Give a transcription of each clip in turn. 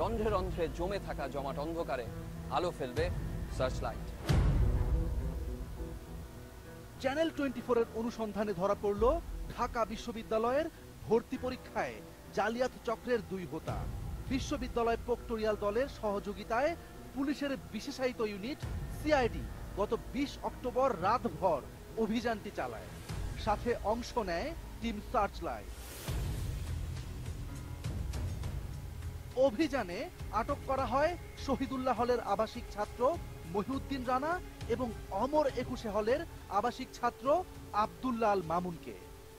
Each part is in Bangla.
রন্ধ্রে রন্ধ্রে জমে থাকা জমাট অন্ধকারে আলো ফেলবে সার্চলাইট। চ্যানেল 24 এর অনুসন্ধানে ধরা পড়ল ঢাকা বিশ্ববিদ্যালয়ের ভর্তি পরীক্ষায় জালিয়াত চক্রের 2 হোতা। বিশ্ববিদ্যালয় প্রক্টোরিয়াল দলের সহযোগিতায় পুলিশের বিশেষায়িত ইউনিট সিআইডি গত 20 অক্টোবর রাতভর অভিযানটি চালায়। সাথে অংশ নেয় টিম সার্চলাইট। অভিযানে আটক করা হয় শহীদুল্লাহ হলের আবাসিক ছাত্র মহিউদ্দিন রানা এবং অমর 21 হলের আবাসিক ছাত্র আব্দুল্লাহ আল মামুনকে।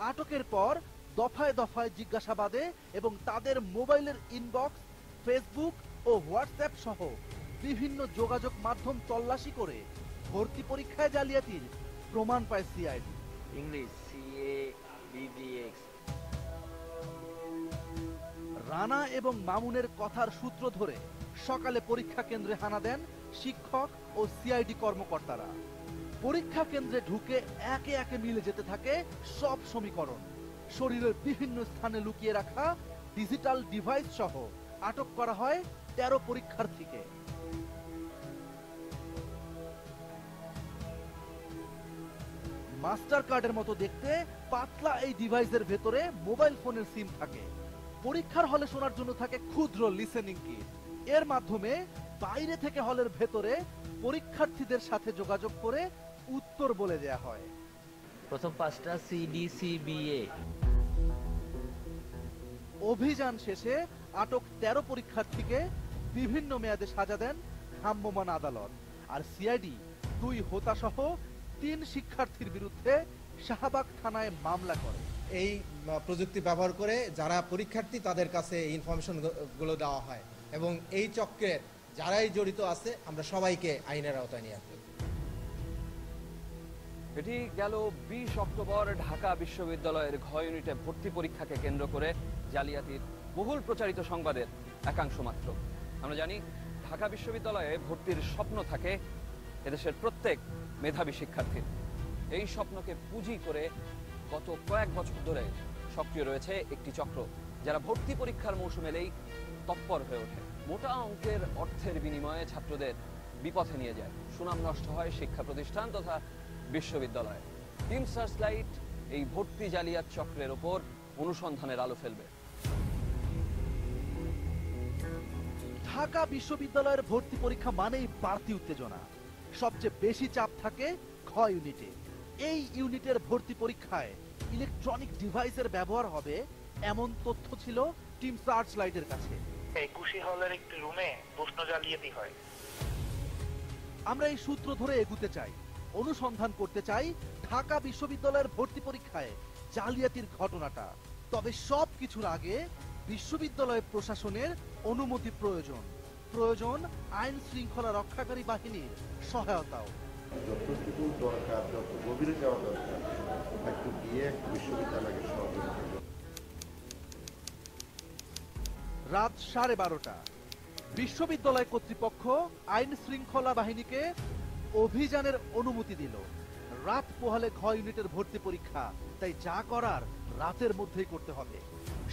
আটকের পর দফায় দফায় জিজ্ঞাসাবাদে এবং তাদের মোবাইলের ইনবক্স, ফেসবুক ও হোয়াটসঅ্যাপ সহ বিভিন্ন যোগাযোগ মাধ্যম তল্লাশি করে ভর্তি পরীক্ষায় জালিয়াতির প্রমাণ পায় সিআইডি। English CABDX। রানা এবং মামুনের কথার সূত্র ধরে সকালে পরীক্ষা কেন্দ্রে হানা দেন শিক্ষক ও সিআইডি কর্মকর্তারা। পরীক্ষা কেন্দ্রে ঢুকে একে একে মিলে যেতে থাকে সব সমীকরণ। শরীরের বিভিন্ন স্থানে লুকিয়ে রাখা ডিজিটাল ডিভাইস সহ আটক করা হয় 13 পরীক্ষার্থীকে। মাস্টার কার্ডের মতো দেখতে পাতলা এই ডিভাইসের ভেতরে মোবাইল ফোনের সিম থাকে। পরীক্ষার হলে শোনার জন্য থাকে ক্ষুদ্র লিসেনিং কিট। এর মাধ্যমে বাইরে থেকে হলের ভেতরে পরীক্ষার্থীদের সাথে যোগাযোগ করে উত্তর বলে দেয়া হয়। প্রথম 5টা CDCBA। অভিযান শেষে আটক 13 পরীক্ষার্থীকে বিভিন্ন মেয়াদে সাজা দেন ভ্রাম্যমাণ আদালত। আর সিআইডি 2 হোতা সহ 3 শিক্ষার্থীর বিরুদ্ধে শাহবাগ থানায় মামলা করে। এই প্রযুক্তি ব্যবহার করে যারা পরীক্ষার্থী তাদের কাছে ইনফরমেশন গুলো দেওয়া হয় এবং এই চক্রের যারাই জড়িত আছে আমরা সবাইকে আইনের আওতায় নিয়ে আসব। এটি গেল 20 অক্টোবর ঢাকা বিশ্ববিদ্যালয়ের ঘ ইউনিটে ভর্তি পরীক্ষাকে কেন্দ্র করে জালিয়াতির বহুল প্রচারিত সংবাদের একাংশ মাত্র। আমরা জানি ঢাকা বিশ্ববিদ্যালয়ে ভর্তির স্বপ্ন থাকে এদেশের প্রত্যেক মেধাবী শিক্ষার্থীর। এই স্বপ্নকে পুঁজি করে গত কয়েক বছর ধরে সক্রিয় রয়েছে একটি চক্র, যারা ভর্তি পরীক্ষার মৌসুম এলেই তৎপর হয়ে ওঠে। মোটা অঙ্কের অর্থের বিনিময়ে ছাত্রদের বিপথে নিয়ে যায়, সুনাম নষ্ট হয় শিক্ষা প্রতিষ্ঠান তথা বিশ্ববিদ্যালয়ে। টিম সার্চলাইট এই ভর্তি জালিয়াত চক্রের ওপর অনুসন্ধানের আলো ফেলবে। ঢাকা বিশ্ববিদ্যালয়ের ভর্তি পরীক্ষা মানেই বাড়তি উত্তেজনা। সবচেয়ে বেশি চাপ থাকে খ ইউনিটে। এই ইউনিটের ভর্তি পরীক্ষায় ইলেকট্রনিক ডিভাইসের ব্যবহার হবে এমন তথ্য ছিল টিম সার্চলাইটের কাছে। 21 হলের একটি রুমে প্রশ্ন জালিয়াতি হয়। আমরা এই সূত্র ধরে এগুতে চাই, অনুসন্ধান করতে চাই ঢাকা বিশ্ববিদ্যালয়ের ভর্তি পরীক্ষায় জালিয়াতির ঘটনাটা। তবে সব কিছুর আগে বিশ্ববিদ্যালয় প্রশাসনের অনুমতি প্রয়োজন। প্রয়োজন আইন শৃঙ্খলা রক্ষাকারী বাহিনীর সহায়তাও। যতটুকু দরকার, যত গভীরে যাওয়া দরকার, একটু গিয়ে বিশ্ববিদ্যালয়কে সহযোগিতা। রাত 12:30 বিশ্ববিদ্যালয় কর্তৃপক্ষ আইন শৃঙ্খলা বাহিনীকে অভিযানের অনুমতি দিল। রাত পোহালে ঘ ইউনিটের ভর্তি পরীক্ষা, তাই যা করার রাতের মধ্যেই করতে হবে।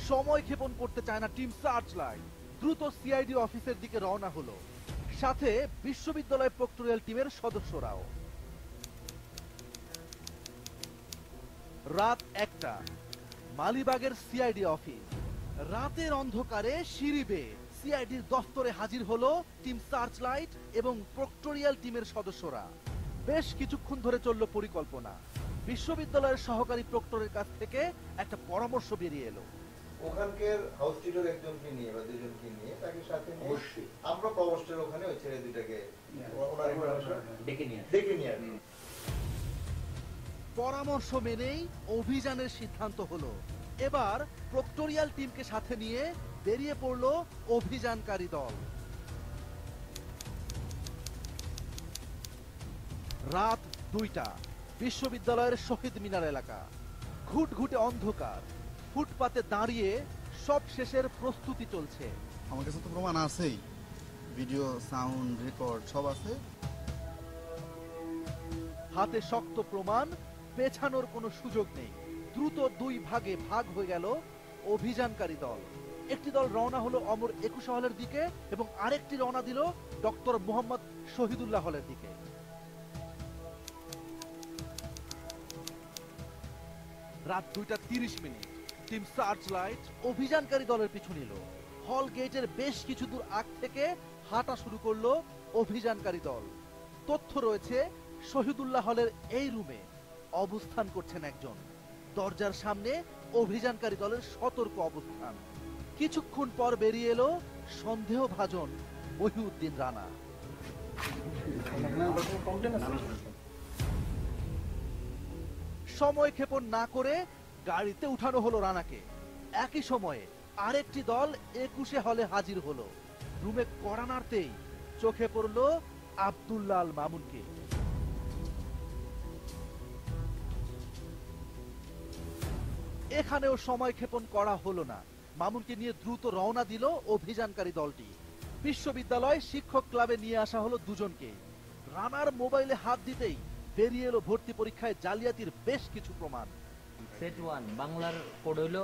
সময় ক্ষেপণ করতে চায় না টিম সার্চলাইট। দ্রুত সিআইডি অফিসের দিকে রওনা হলো, সাথে বিশ্ববিদ্যালয় প্রক্টোরিয়াল টিমের সদস্যরাও। রাত 1টা মালিবাগের সিআইডি অফিস। রাতের অন্ধকারে সিঁড়ি বেয়ে সিআইডির দফতরে হাজির হলো টিম সার্চলাইট এবং প্রক্টোরিয়াল টিমের সদস্যরা। বেশ কিছুক্ষণ ধরে চলল পরিকল্পনা। বিশ্ববিদ্যালয়ের সহকারী প্রক্টরের কাছ থেকে একটা পরামর্শ বেরিয়ে এলো। ওখানকার হাউস টিচার একজনকে নিয়ে বা দুজনকে নিয়ে তাকে সাথে নিয়ে আমরা প্রভোস্টের ওখানে ওই ছেলে দুটাকে ডেকে নিয়ে আসি। পরামর্শ মেনেই অভিযানের সিদ্ধান্ত হলো। এবার প্রক্টোরিয়াল টিমকে সাথে নিয়ে বেরিয়ে পড়লো অভিযানকারী দল। রাত 2টা বিশ্ববিদ্যালয়ের শহীদ মিনার এলাকা। ঘুটঘুটে অন্ধকার। ফুটপাতে দাঁড়িয়ে সব শেষের প্রস্তুতি চলছে। আমার কাছে তো প্রমাণ আছেই, ভিডিও, সাউন্ড রেকর্ড সব আছে। হাতে শক্ত প্রমাণ, পেছানোর কোনো সুযোগ নেই। দ্রুত 2 ভাগে ভাগ হয়ে গেল অভিযানকারী দল। একটি দল রওনা হলো অমর 21 হলের দিকে এবং আরেকটি রওনা দিল ডক্টর মোহাম্মদ শহীদুল্লাহ হলের দিকে। রাত 2:30 টিম সার্চ লাইট অভিযানকারী দলের পিছু নিল। হল গেটের বেশ কিছু দূর আগ থেকে হাঁটা শুরু করলো অভিযানকারী দল। তথ্য রয়েছে শহীদুল্লাহ হলের এই রুমে অবস্থান করছেন একজন। দরজার সামনে অভিযানকারী দলের সতর্ক অবস্থান। কিছুক্ষণ পর বেরিয়ে এলো সন্দেহভাজন মহিউদ্দিন রানা। সময় ক্ষেপণ না করে গাড়িতে উঠানো হলো রানাকে। একই সময়ে আরেকটি দল 21 হলে হাজির হলো। রুমে কড়া নাড়তেই চোখে পড়ল আব্দুল্লাহ আল মামুনকে। এখানেও সময় ক্ষেপণ করা হলো না। মামুনকে নিয়ে দ্রুত রওনা দিল অভিযানকারী দলটি। বিশ্ববিদ্যালয় শিক্ষক ক্লাবে নিয়ে আসা হলো দুজনকে। রানার মোবাইলে হাত দিতেই বেরিয়ে এলো ভর্তি পরীক্ষায় জালিয়াতির বেশ কিছু প্রমাণ। সেট 1 বাংলার কোড হলো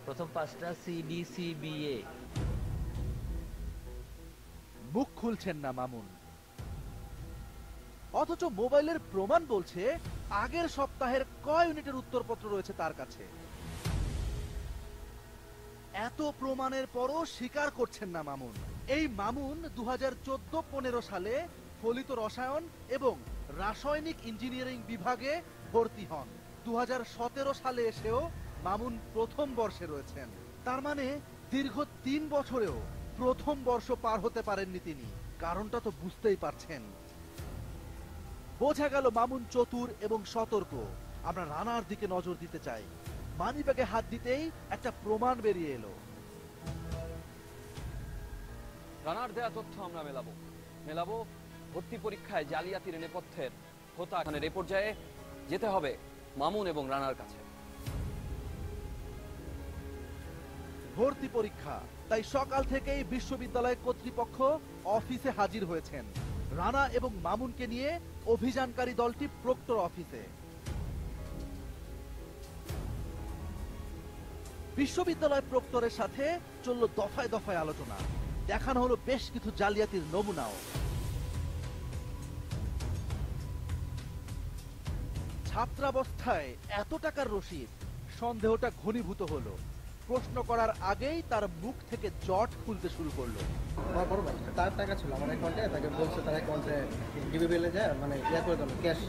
প্রথম পাঁচটা CDCBA। মুখ খুলছেন না মামুন, অথচ মোবাইলের প্রমাণ বলছে আগের সপ্তাহের কয় ইউনিটের উত্তরপত্র রয়েছে তার কাছে। এত প্রমাণের পরও স্বীকার করছেন না মামুন। এই মামুন 2014-15 সালে ফলিত রসায়ন এবং রাসায়নিক ইঞ্জিনিয়ারিং বিভাগে ভর্তি হন। 2017 সালে এসেও মামুন প্রথম বর্ষে রয়েছেন। তার মানে দীর্ঘ 3 বছরেও প্রথম বর্ষ পার হতে পারেননি তিনি। কারণটা তো বুঝতেই পারছেন। বোঝা গেল মামুন চতুর এবং সতর্ক। আমরা রানার দিকে নজর দিতে চাই। মানিব্যাগে হাত দিতেই একটা প্রমাণ বেরিয়ে এলো। রানার দেয়া তথ্য আমরা মেলাবো ভর্তি পরীক্ষায় জালিয়াতির নেপথ্যের হোতা। এখানে এ পর্যায়ে যেতে হবে মামুন এবং রানার কাছে। ভর্তি পরীক্ষা, তাই সকাল থেকেই বিশ্ববিদ্যালয় কর্তৃপক্ষ অফিসে হাজির হয়েছেন। রানা এবং মামুনকে নিয়ে অভিযানকারী দলটি প্রক্টর অফিসে। বিশ্ববিদ্যালয় প্রক্টরের সাথে চলল দফায় দফায় আলোচনা। দেখানো হলো বেশ কিছু জালিয়াতির নমুনাও। ছাত্রাবস্থায় এত টাকার রসিদ, সন্দেহটা ঘনীভূত হলো। প্রশ্ন করার আগেই তার মুখ থেকে জট খুলতে শুরু করলো। বড় ভাই তার টাকা ছিল আমার অ্যাকাউন্টে, তাকে বলছে তার অ্যাকাউন্টে ডিবিবিএলে যায় মানে করে দেন ক্যাশ।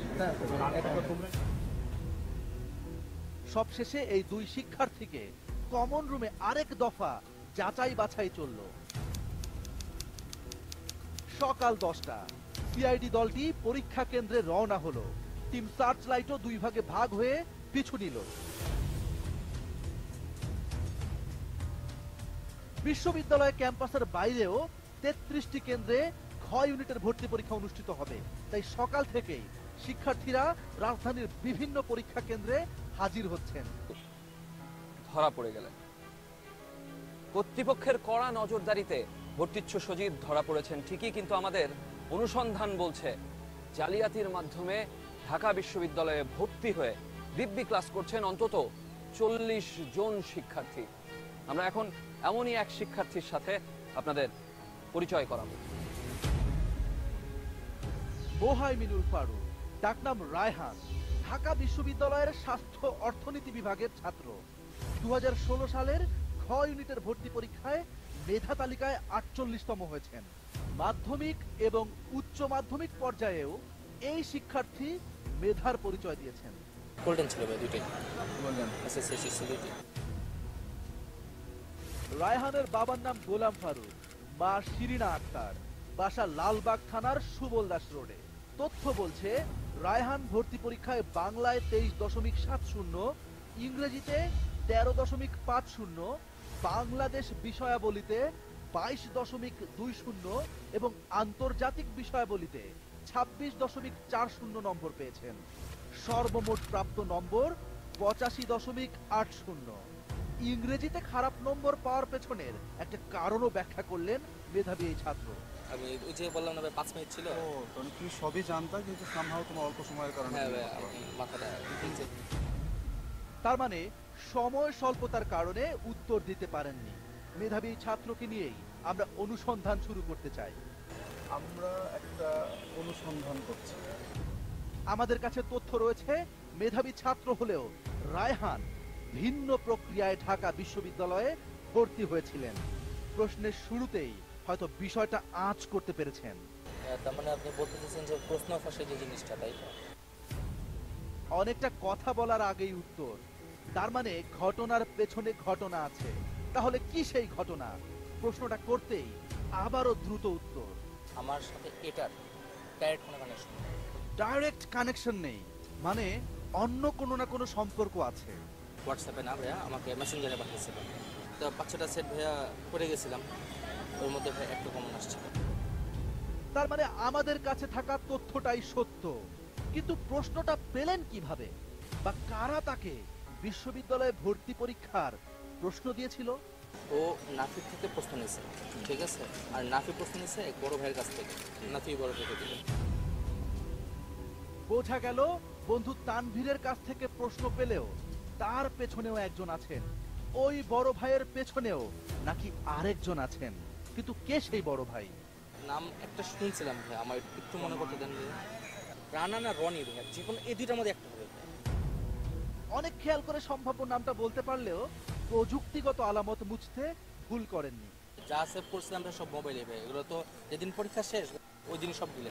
সবশেষে এই দুই শিক্ষার্থীকে কমন রুমে আরেক দফা যাচাই বাছাই চলল। সকাল 10টা সিআইডি দলটি পরীক্ষা কেন্দ্রে রওনা হলো। টিম সার্চ লাইটও দুই ভাগে ভাগ হয়ে পিছু নিল। বিশ্ববিদ্যালয় ক্যাম্পাসের বাইরেও 33টি কেন্দ্রে 6 ইউনিটের ভর্তি পরীক্ষা অনুষ্ঠিত হবে। তাই সকাল থেকেই শিক্ষার্থীরা রাজধানীর বিভিন্ন পরীক্ষা কেন্দ্রে হাজির হচ্ছেন। ধরা পড়ে গেলেন। কর্তৃপক্ষের কড়া নজরদারিতে ভর্তিচ্ছু সজীব ধরা পড়েছেন ঠিকই, কিন্তু আমাদের অনুসন্ধান বলছে জালিয়াতির মাধ্যমে ঢাকা বিশ্ববিদ্যালয়ে ভর্তি হয়ে দিব্যি ক্লাস করছেন অন্তত 40 জন শিক্ষার্থী। আমরা এখন এমনই এক শিক্ষার্থীর সাথে আপনাদের পরিচয় করাবো। মোহাইমিনুল ফারুক, ডাকনাম রায়হান, ঢাকা বিশ্ববিদ্যালয়ের স্বাস্থ্য অর্থনীতি বিভাগের ছাত্র। 2016 সালের 6 ইউনিটের ভর্তি পরীক্ষায় মেধা তালিকায় 48তম হয়েছেন। মাধ্যমিক এবং উচ্চ মাধ্যমিক পর্যায়েও এই শিক্ষার্থী মেধার পরিচয় দিয়েছেন। গোল্ডেন ছিল ভাই দুইটাই, গোল্ডেন এসএসসি ছিল দুইটাই। রায়হানের বাবার নাম গোলাম ফারুক, মা শিরিনা আক্তার, বাসা লালবাগ থানার সুবল দাস রোডে। তথ্য বলছে রায়হান ভর্তি পরীক্ষায় বাংলায় 23.70, ইংরেজিতে 13.50, বাংলাদেশ বিষয়াবলিতে 22.20 এবং আন্তর্জাতিক বিষয়াবলিতে 26.40 নম্বর পেয়েছেন। সর্বমোট প্রাপ্ত নম্বর 85.80। ইংরেজিতে খারাপ নম্বর পাওয়ার পেছনের একটা কারণও ব্যাখ্যা করলেন মেধাবী এই ছাত্র। আমি ওই যে বললাম না ভাই 5 মিনিট ছিল। ও তাহলে তুমি সবই জানতা, কিন্তু সামহাও তোমার অল্প সময়ের কারণে। হ্যাঁ ভাই মাথাটা ঠিক। তার মানে সময় স্বল্পতার কারণে উত্তর দিতে পারেননি। মেধাবী ছাত্রকে নিয়েই আমরা অনুসন্ধান শুরু করতে চাই। আমরা একটা অনুসন্ধান করছি। আমাদের কাছে তথ্য রয়েছে, মেধাবী ছাত্র হলেও রায়হান ভিন্ন প্রক্রিয়ায় ঢাকা বিশ্ববিদ্যালয়ে ভর্তি হয়েছিলেন। প্রশ্নের শুরুতেই হয়তো বিষয়টা আঁচ করতে পেরেছেন। তার মানে আপনি বলতে চাচ্ছেন যে প্রশ্ন ফাঁসে যে জিনিসটা, তাই তো? অনেকটা কথা বলার আগেই উত্তর। তার মানে ঘটনার পেছনে ঘটনা আছে। তাহলে কি সেই ঘটনা? প্রশ্নটা করতেই আবারও দ্রুত উত্তর। আমার সাথে এটার ডাইরেক্ট কোনো কানেকশন নেই। ডাইরেক্ট কানেকশন নেই মানে অন্য কোনো না কোনো সম্পর্ক আছে। হোয়াটসঅ্যাপে না ভাইয়া, আমাকে মেসেঞ্জারে পাঠিয়েছিল। তো 5-6টা সেট ভাইয়া করে গেছিলাম, ওর মধ্যে ভাই একটা কমন আসছিল। তার মানে আমাদের কাছে থাকা তথ্যটাই সত্য, কিন্তু প্রশ্নটা পেলেন কিভাবে? বা কারা তাকে বিশ্ববিদ্যালয়ে ভর্তি পরীক্ষার প্রশ্ন দিয়েছিল? ও নাফির থেকে প্রশ্ন নিয়েছে, ঠিক আছে? আর নাফি প্রশ্ন নিয়েছে এক বড় ভাইয়ের কাছ থেকে, নাফি বড় ভাইকে দিল। বোঝা গেল বন্ধু তানভীরের কাছ থেকে প্রশ্ন পেলেও তার পেছনেও একজন আছেন। ওই বড় ভাইয়ের পেছনেও নাকি আরেকজন আছেন, কিন্তু কে সেই বড় ভাই? নাম একটা শুনছিলাম ভাই, আমার একটু মনে করতে দেন। রানা না রনি ভাইয়া, যে কোনো এই দুইটার মধ্যে একটা হবে। অনেক খেয়াল করে সম্ভাব্য নামটা বলতে পারলেও প্রযুক্তিগত আলামত মুছতে ভুল করেননি। যা সেভ করছিলাম ভাই সব মোবাইলে ভাই, এগুলো তো যেদিন পরীক্ষা শেষ ওই দিন সব দিলে।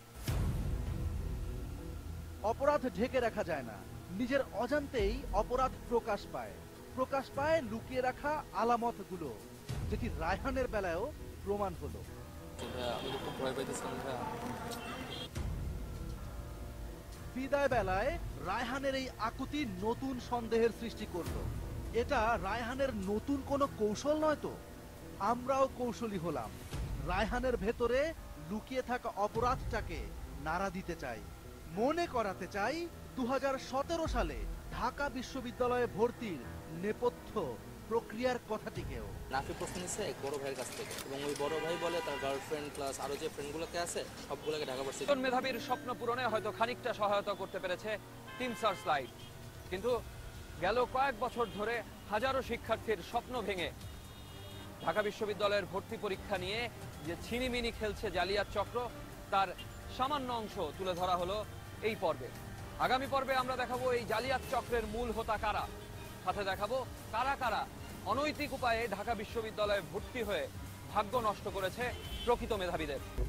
অপরাধ ঢেকে রাখা যায় না, নিজের অজান্তেই অপরাধ প্রকাশ পায়। প্রকাশ পায় লুকিয়ে রাখা আলামতগুলো, যেটি রায়হানের বেলায়ও প্রমাণ হলো। ভাইয়া আমি তো খুব ভয় পাইতেছিলাম ভাইয়া। বিদায় বেলায় রায়হানের এই আকুতি নতুন সন্দেহের সৃষ্টি করলো। এটা রায়হানের নতুন কোনো কৌশল নয় তো? আমরাও কৌশলী হলাম, রায়হানের ভেতরে লুকিয়ে থাকা অপরাধটাকে নাড়া দিতে চাই। মনে করাতে চাই 2017 সালে ঢাকা বিশ্ববিদ্যালয়ে ভর্তির নেপথ্য প্রক্রিয়ার কথাটিকেও। নাফি প্রশ্ন নিচ্ছে এক বড় ভাইয়ের কাছ থেকে, এবং ওই বড় ভাই বলে তার গার্লফ্রেন্ড প্লাস আরো যে ফ্রেন্ডগুলোকে আছে সবগুলোকে ঢাকা ভার্সিটি। একজন মেধাবীর স্বপ্ন পূরণে হয়তো খানিকটা সহায়তা করতে পেরেছে টিম সার্চলাইট, কিন্তু গেল কয়েক বছর ধরে হাজারো শিক্ষার্থীর স্বপ্ন ভেঙে ঢাকা বিশ্ববিদ্যালয়ের ভর্তি পরীক্ষা নিয়ে যে ছিনিমিনি খেলছে জালিয়াত চক্র, তার সামান্য অংশ তুলে ধরা হলো এই পর্বে। আগামী পর্বে আমরা দেখাবো এই জালিয়াত চক্রের মূল হোতা কারা, সাথে দেখাবো কারা কারা অনৈতিক উপায়ে ঢাকা বিশ্ববিদ্যালয়ে ভর্তি হয়ে ভাগ্য নষ্ট করেছে প্রকৃত মেধাবীদের।